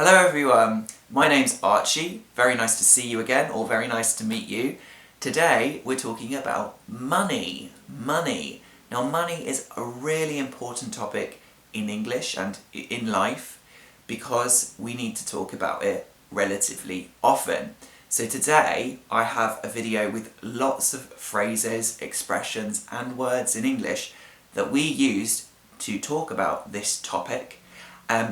Hello everyone, my name's Archie, very nice to see you again, or very nice to meet you. Today we're talking about money. Money. Now money is a really important topic in English and in life because we need to talk about it relatively often. So today I have a video with lots of phrases, expressions and words in English that we used to talk about this topic.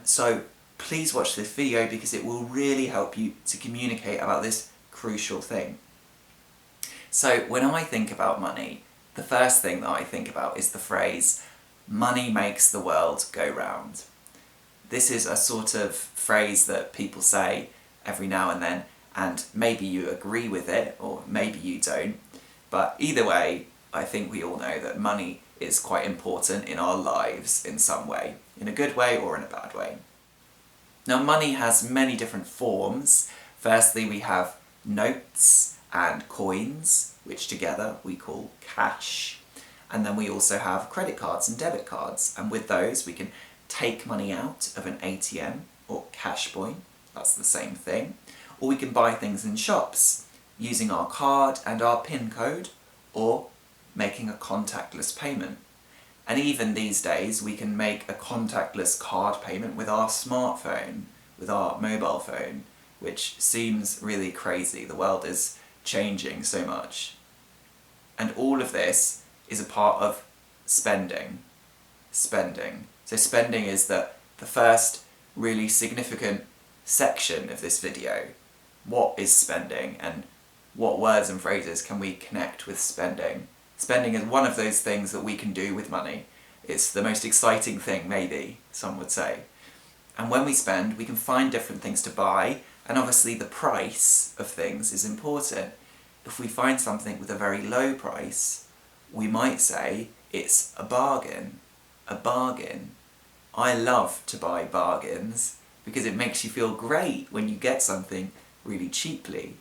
So please watch this video because it will really help you to communicate about this crucial thing. So when I think about money, the first thing that I think about is the phrase, money makes the world go round. This is a sort of phrase that people say every now and then, and maybe you agree with it, or maybe you don't, but either way, I think we all know that money is quite important in our lives in some way, in a good way or in a bad way. Now money has many different forms. Firstly we have notes and coins, which together we call cash. And then we also have credit cards and debit cards, and with those we can take money out of an ATM or cash point, that's the same thing, or we can buy things in shops using our card and our PIN code, or making a contactless payment. And even these days we can make a contactless card payment with our smartphone, with our mobile phone, which seems really crazy. The world is changing so much. And all of this is a part of spending. Spending. So spending is the first really significant section of this video. What is spending, and what words and phrases can we connect with spending? Spending is one of those things that we can do with money. It's the most exciting thing, maybe, some would say. And when we spend, we can find different things to buy, and obviously the price of things is important. If we find something with a very low price, we might say it's a bargain. A bargain. I love to buy bargains because it makes you feel great when you get something really cheaply.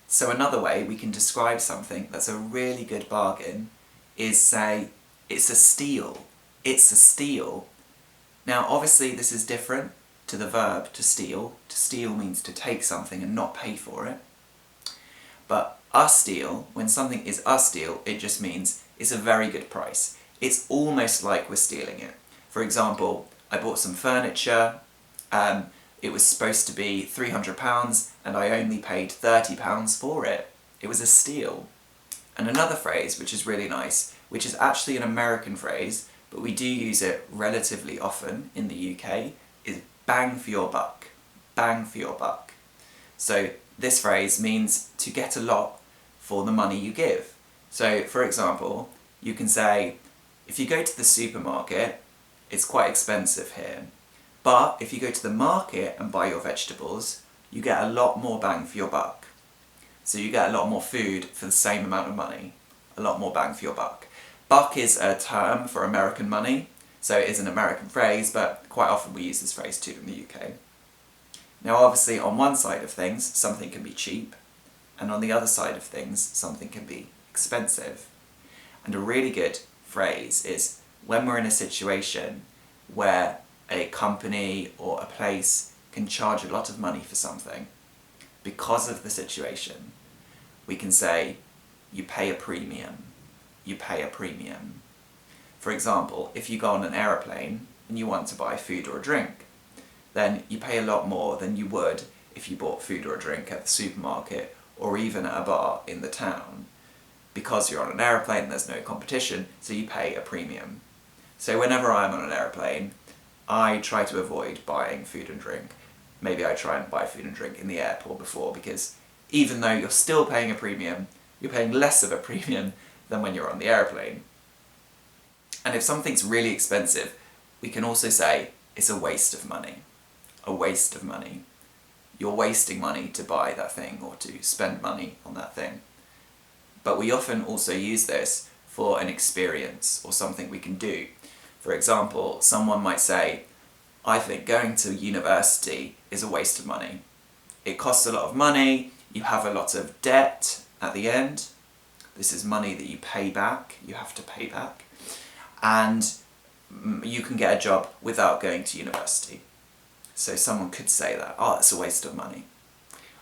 So another way we can describe something that's a really good bargain is say, it's a steal. It's a steal. Now obviously this is different to the verb to steal. To steal means to take something and not pay for it. But a steal, when something is a steal, it just means it's a very good price. It's almost like we're stealing it. For example, I bought some furniture, it was supposed to be £300 and I only paid £30 for it. It was a steal. And another phrase which is really nice, which is actually an American phrase, but we do use it relatively often in the UK, is bang for your buck. Bang for your buck. So this phrase means to get a lot for the money you give. So for example, you can say, if you go to the supermarket, it's quite expensive here. But if you go to the market and buy your vegetables, you get a lot more bang for your buck. So you get a lot more food for the same amount of money. A lot more bang for your buck. Buck is a term for American money, so it is an American phrase, but quite often we use this phrase too in the UK. Now obviously on one side of things, something can be cheap, and on the other side of things, something can be expensive. And a really good phrase is when we're in a situation where a company or a place can charge a lot of money for something because of the situation, we can say, you pay a premium. You pay a premium. For example, if you go on an aeroplane and you want to buy food or a drink, then you pay a lot more than you would if you bought food or a drink at the supermarket or even at a bar in the town. Because you're on an aeroplane, there's no competition, so you pay a premium. So whenever I'm on an aeroplane, I try to avoid buying food and drink. Maybe I try and buy food and drink in the airport before, because even though you're still paying a premium, you're paying less of a premium than when you're on the aeroplane. And if something's really expensive, we can also say it's a waste of money. A waste of money. You're wasting money to buy that thing or to spend money on that thing. But we often also use this for an experience or something we can do. For example, someone might say, I think going to university is a waste of money. It costs a lot of money, you have a lot of debt at the end. This is money that you pay back, you have to pay back. And you can get a job without going to university. So someone could say that, oh, it's a waste of money.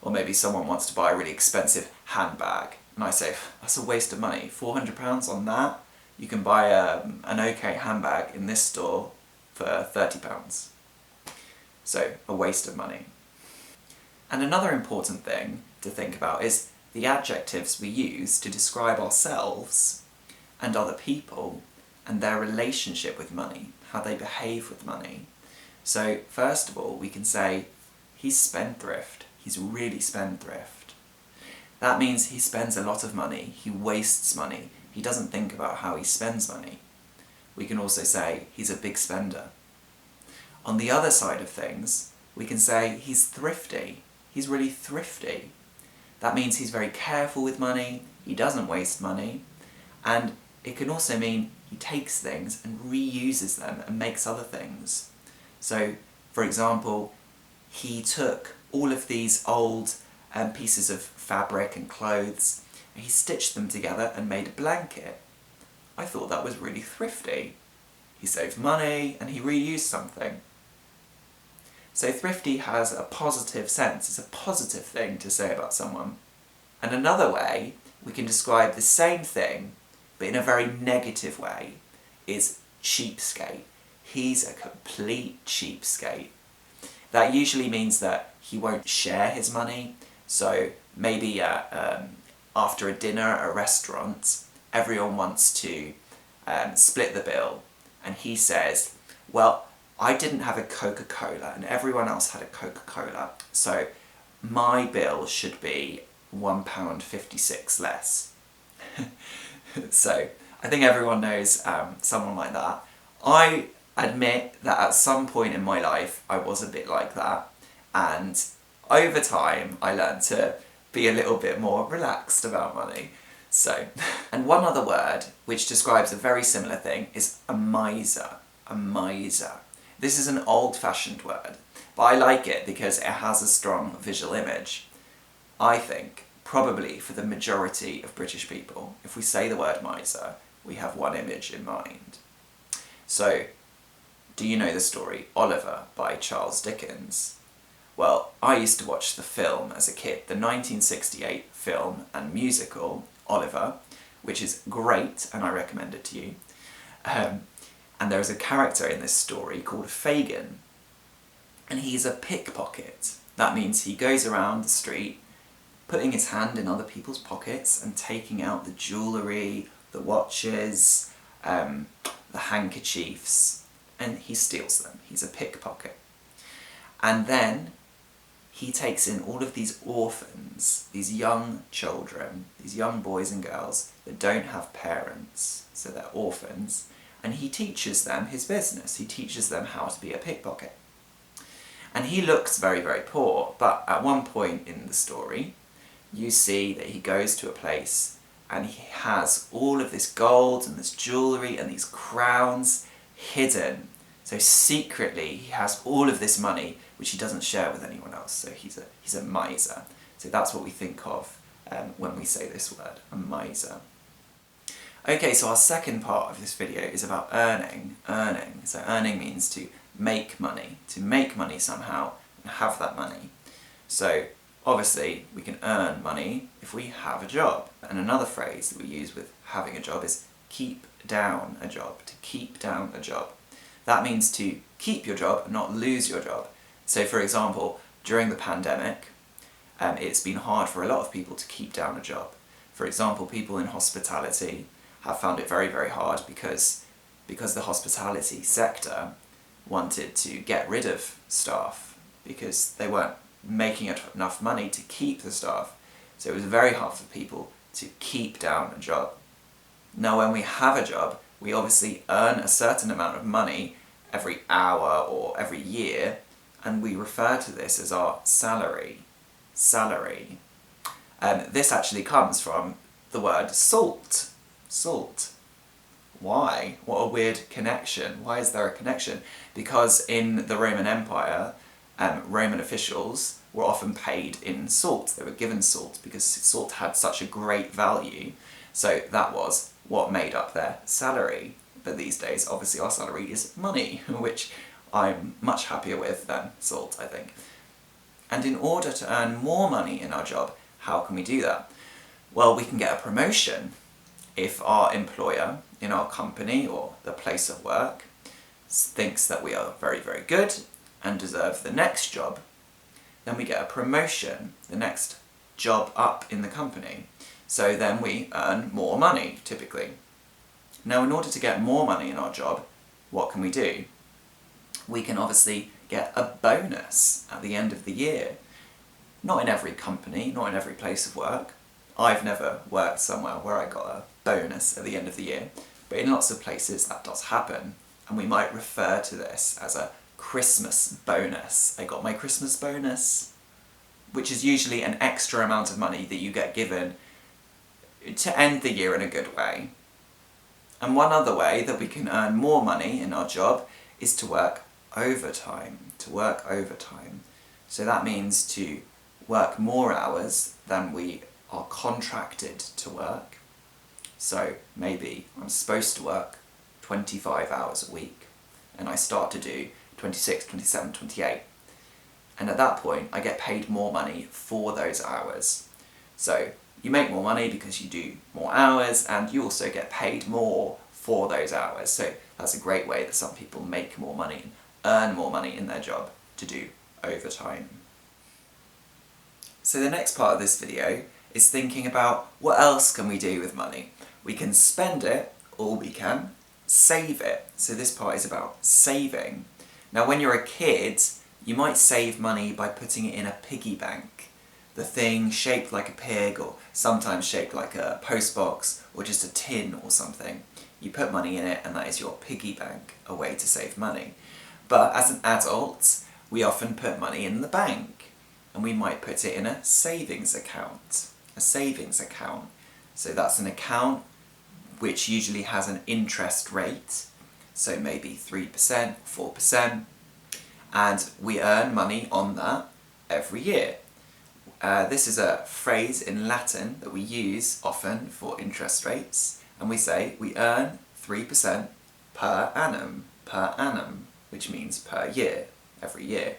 Or maybe someone wants to buy a really expensive handbag, and I say, that's a waste of money, £400 on that? You can buy an okay handbag in this store for £30. So, a waste of money. And another important thing to think about is the adjectives we use to describe ourselves and other people and their relationship with money, how they behave with money. So, first of all, we can say, he's spendthrift. He's really spendthrift. That means he spends a lot of money, he wastes money, he doesn't think about how he spends money. We can also say he's a big spender. On the other side of things, we can say he's thrifty. He's really thrifty. That means he's very careful with money, he doesn't waste money, and it can also mean he takes things and reuses them and makes other things. So, for example, he took all of these old pieces of fabric and clothes, and he stitched them together and made a blanket. I thought that was really thrifty. He saved money and he reused something. So thrifty has a positive sense, it's a positive thing to say about someone. And another way we can describe the same thing, but in a very negative way, is cheapskate. He's a complete cheapskate. That usually means that he won't share his money, so maybe after a dinner at a restaurant, everyone wants to split the bill, and he says, well, I didn't have a Coca-Cola and everyone else had a Coca-Cola, so my bill should be £1.56 less. So I think everyone knows someone like that. I admit that at some point in my life I was a bit like that, and over time I learned to be a little bit more relaxed about money. So, and one other word which describes a very similar thing is a miser. A miser. This is an old-fashioned word, but I like it because it has a strong visual image. I think, probably for the majority of British people, if we say the word miser, we have one image in mind. So, do you know the story Oliver by Charles Dickens? Well, I used to watch the film as a kid, the 1968 film and musical Oliver, which is great and I recommend it to you. And there is a character in this story called Fagin, and he's a pickpocket. That means he goes around the street putting his hand in other people's pockets and taking out the jewellery, the watches, the handkerchiefs, and he steals them. He's a pickpocket. And then he takes in all of these orphans, these young children, these young boys and girls that don't have parents, so they're orphans, and he teaches them his business. He teaches them how to be a pickpocket. And he looks very, very poor, but at one point in the story, you see that he goes to a place and he has all of this gold and this jewellery and these crowns hidden. So secretly he has all of this money which he doesn't share with anyone else, so he's a miser. So that's what we think of when we say this word, a miser. Okay, so our second part of this video is about earning. So earning means to make money somehow and have that money. So obviously we can earn money if we have a job. And another phrase that we use with having a job is keep down a job, to keep down a job. That means to keep your job and not lose your job. So for example, during the pandemic, it's been hard for a lot of people to keep down a job. For example, people in hospitality have found it very, very hard because the hospitality sector wanted to get rid of staff because they weren't making enough money to keep the staff. So it was very hard for people to keep down a job. Now when we have a job, we obviously earn a certain amount of money every hour or every year, and we refer to this as our salary. Salary. This actually comes from the word salt. Salt. Why? What a weird connection. Why is there a connection? Because in the Roman Empire, Roman officials were often paid in salt. They were given salt because salt had such a great value. So that was what made up their salary. But these days, obviously, our salary is money, which I'm much happier with than salt, I think. And in order to earn more money in our job, how can we do that? Well, we can get a promotion. If our employer in our company or the place of work thinks that we are very, very good and deserve the next job, then we get a promotion, the next job up in the company. So then we earn more money, typically. Now, in order to get more money in our job, what can we do? We can obviously get a bonus at the end of the year. Not in every company, not in every place of work. I've never worked somewhere where I got a bonus at the end of the year, but in lots of places that does happen, and we might refer to this as a Christmas bonus. I got my Christmas bonus, which is usually an extra amount of money that you get given to end the year in a good way. And one other way that we can earn more money in our job is to work overtime. So that means to work more hours than we are contracted to work. So maybe I'm supposed to work 25 hours a week, and I start to do 26, 27, 28. And at that point, I get paid more money for those hours. So you make more money because you do more hours, and you also get paid more for those hours. So that's a great way that some people make more money and earn more money in their job, to do overtime. So the next part of this video is thinking about what else can we do with money. We can spend it, or we can save it. So this part is about saving. Now when you're a kid, you might save money by putting it in a piggy bank. The thing shaped like a pig, or sometimes shaped like a postbox, or just a tin or something. You put money in it and that is your piggy bank, a way to save money. But as an adult, we often put money in the bank, and we might put it in a savings account. A savings account. So that's an account which usually has an interest rate, so maybe 3%, 4%, and we earn money on that every year. This is a phrase in Latin that we use often for interest rates, and we say we earn 3% per annum, which means per year, every year.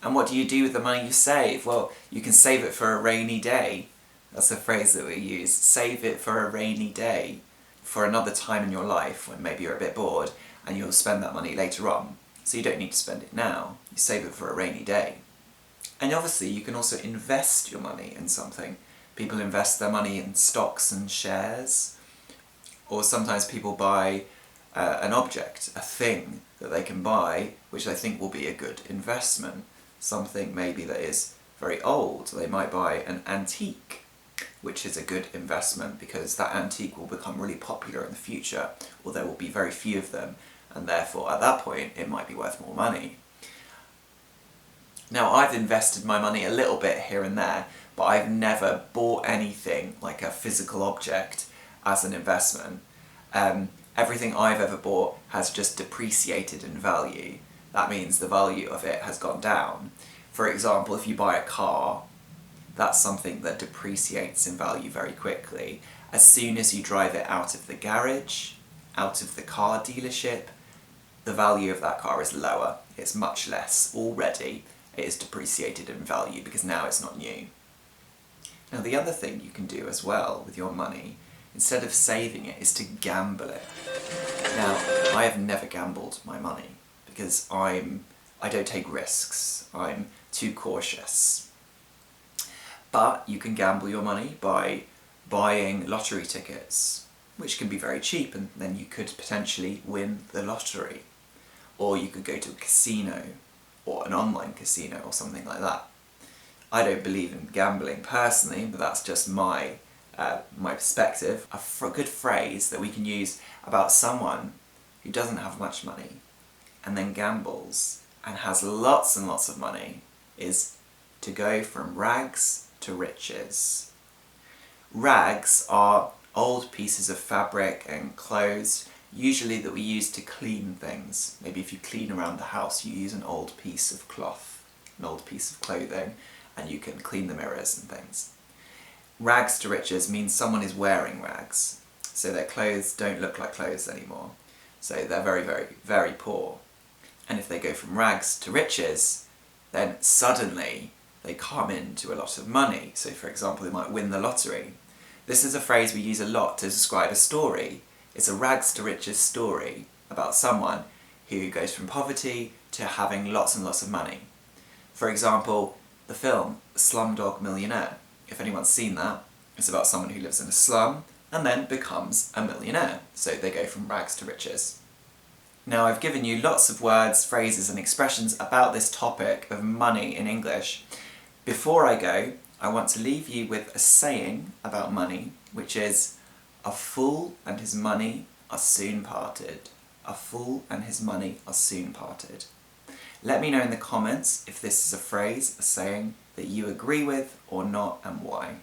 And what do you do with the money you save? Well, you can save it for a rainy day. That's the phrase that we use. Save it for a rainy day, for another time in your life when maybe you're a bit bored and you'll spend that money later on. So you don't need to spend it now. You save it for a rainy day. And obviously you can also invest your money in something. People invest their money in stocks and shares, or sometimes people buy an object, a thing that they can buy, which they think will be a good investment. Something maybe that is very old. They might buy an antique, which is a good investment because that antique will become really popular in the future, or there will be very few of them, and therefore at that point it might be worth more money. Now I've invested my money a little bit here and there, but I've never bought anything like a physical object as an investment. Everything I've ever bought has just depreciated in value. That means the value of it has gone down. For example, if you buy a car, that's something that depreciates in value very quickly. As soon as you drive it out of the garage, out of the car dealership, the value of that car is lower. It's much less. Already it is depreciated in value because now it's not new. Now the other thing you can do as well with your money, instead of saving it, is to gamble it. Now, I have never gambled my money because I don't take risks. I'm too cautious. But you can gamble your money by buying lottery tickets, which can be very cheap, and then you could potentially win the lottery. Or you could go to a casino, or an online casino, or something like that. I don't believe in gambling personally, but that's just my perspective. A good phrase that we can use about someone who doesn't have much money and then gambles and has lots and lots of money is to go from rags to riches. Rags are old pieces of fabric and clothes, usually that we use to clean things. Maybe if you clean around the house, you use an old piece of cloth, an old piece of clothing, and you can clean the mirrors and things. Rags to riches means someone is wearing rags, so their clothes don't look like clothes anymore. So they're very, very, very poor. And if they go from rags to riches, then suddenly they come into a lot of money. So for example, they might win the lottery. This is a phrase we use a lot to describe a story. It's a rags to riches story about someone who goes from poverty to having lots and lots of money. For example, the film Slumdog Millionaire. If anyone's seen that, it's about someone who lives in a slum and then becomes a millionaire. So they go from rags to riches. Now I've given you lots of words, phrases and expressions about this topic of money in English. Before I go, I want to leave you with a saying about money, which is, "A fool and his money are soon parted." A fool and his money are soon parted. Let me know in the comments if this is a phrase, a saying, that you agree with or not, and why.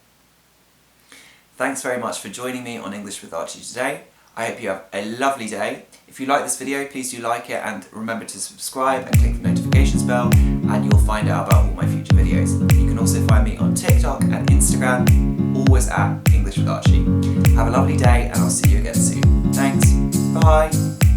Thanks very much for joining me on English with Archie today. I hope you have a lovely day. If you like this video, please do like it and remember to subscribe and click the notifications bell and you'll find out about all my future videos. You can also find me on TikTok and Instagram, always at English with Archie. Have a lovely day and I'll see you again soon. Thanks, bye!